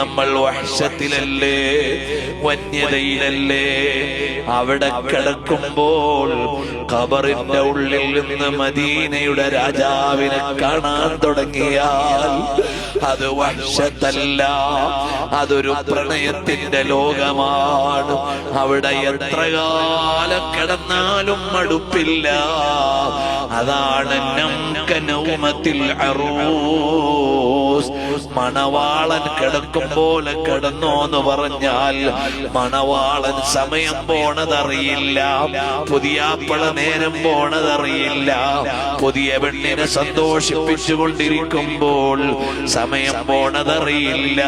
നമ്മൾ വഹ്ശത്തിലല്ലേ, വന്യതയിലല്ലേ? അവിടെ കിടക്കുമ്പോൾ ഖബറിന്റെ ഉള്ളിൽ നിന്ന് മദീനയുടെ രാജാവിനെ കാണാൻ തുടങ്ങിയാൽ അത് വഹ്ശത്തല്ല, അതൊരു പ്രണയത്തിന്റെ ലോകമാണ്. അവിടെ എത്ര കാലം കിടന്നാലും മടുപ്പില്ല. അതാണ് നൗമത്തിൽ അറൂസ്. മണവാളൻ കിടക്കും പോലെ കിടന്നോ എന്ന് പറഞ്ഞാൽ മണവാളൻ സമയം പോണതറിയില്ല, പുതിയാപ്പള നേരം പോണതറിയില്ല. പുതിയ പെണ്ണിനെ സന്തോഷിപ്പിച്ചുകൊണ്ടിരിക്കുമ്പോൾ സമയം പോണതറിയില്ല.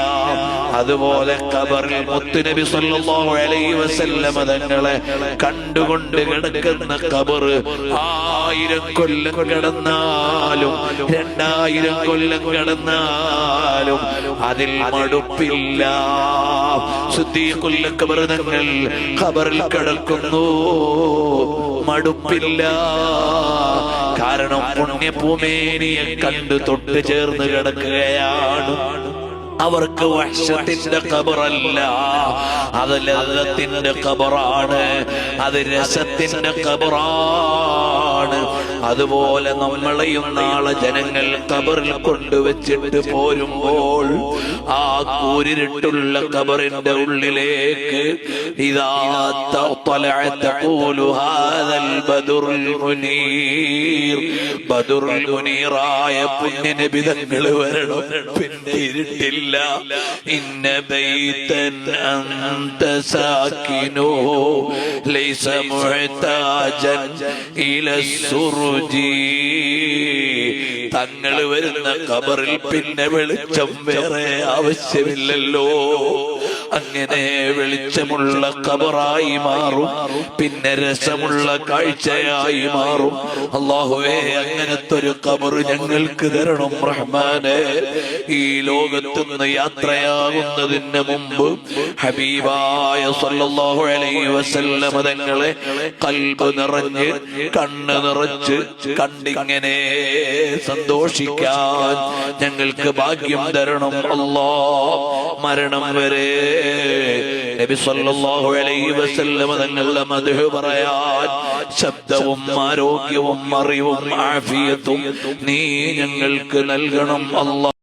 അതുപോലെ ഖബറിൽ മുത്തുനബി സല്ലല്ലാഹു അലൈഹി വസല്ലമ തങ്ങളെ കണ്ടുകൊണ്ട് കിടക്കുന്ന ഖബർ 1000 കൊല്ലം കിടന്നാലും 2000 കൊല്ലം കിടന്നാലും അതിൽ മടുപ്പില്ല. സിദ്ദീഖുൽ അക്ബർ തങ്ങൾ ഖബറിൽ കിടക്കുന്നു, മടുപ്പില്ല. കാരണം പുണ്യഭൂമേനിയെ കണ്ടു തൊട്ട് ചേർന്ന് കിടക്കുകയാണ്. അവർക്ക് വഹ്ശത്തിന്റെ ഖബറല്ല, അത് ലദ്ദത്തിന്റെ ഖബറാണ്, അത് രസത്തിന്റെ ഖബറാണ്. അതുപോലെ നമ്മളെയും നാളെ ജനങ്ങൾ ഖബറിൽ കൊണ്ടുവച്ചിട്ട് പോരുമ്പോൾ ആ കൂരിരുട്ടുള്ള ഖബറിന്റെ ഉള്ളിലേക്ക് ഇദാ തളഅത തഖൂലു ഹാദൽ ബദറുൽ മുനീർ, ബദറുൽ മുനീറായ പുണ്യനബി തങ്ങൾ വരണം. പിന്നെ ഇരുട്ടില്ല. ഇന്ന ബൈതൻ അൻത സാകിനു ലൈസ മുഹ്താജൻ ഇലസ്സുറുജി. തങ്ങൾ വരുന്ന ഖബറിൽ പിന്നെ വെളിച്ചം വേറെ ആവശ്യമില്ലല്ലോ. അങ്ങനെ വെളിച്ചമുള്ള ഖബറായി മാറും, പിന്നെ രസമുള്ള കാഴ്ചയായി മാറും. അല്ലാഹുവേ, അങ്ങനത്തെ ഒരു ഖബർ ഞങ്ങൾക്ക് തരണം റഹ്മാനെ. ഈ ലോകത്തുനിന്ന് യാത്രയാകുന്നതിന് മുമ്പ് ഹബീബായ സല്ലല്ലാഹു അലൈഹി വസല്ലമ തങ്ങളെ ഖൽബ് നിറഞ്ഞ് കണ്ണ് നിറച്ച് കണ്ടിങ്ങനെ സന്തോഷിക്കാൻ ഞങ്ങൾക്ക് ഭാഗ്യം തരണം അല്ലാഹ്. മരണം വരെ നബി സല്ലല്ലാഹു അലൈഹി വസല്ലമ തങ്ങളുടെ മദ്ഹ് പറയാൻ ശബ്ദവും ആരോഗ്യവും അറിവും ആഫിയത്തും നീ ഞങ്ങൾക്ക് നൽകണം അല്ലാഹ്.